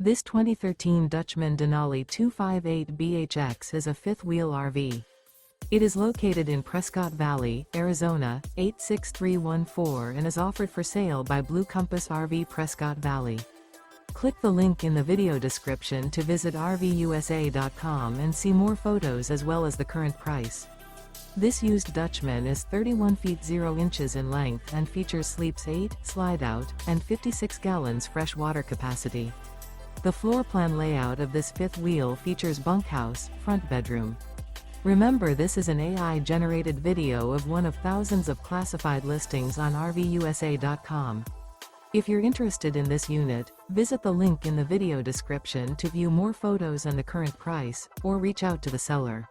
This 2013 Dutchmen Denali 258BHX is a fifth-wheel RV. It is located in Prescott Valley, Arizona, 86314 and is offered for sale by Blue Compass RV Prescott Valley. Click the link in the video description to visit RVUSA.com and see more photos as well as the current price. This used Dutchman is 31 feet 0 inches in length and features sleeps 8, slide-out, and 56 gallons fresh water capacity. The floor plan layout of this fifth wheel features bunkhouse, front bedroom. Remember, this is an AI-generated video of one of thousands of classified listings on RVUSA.com. If you're interested in this unit, visit the link in the video description to view more photos and the current price, or reach out to the seller.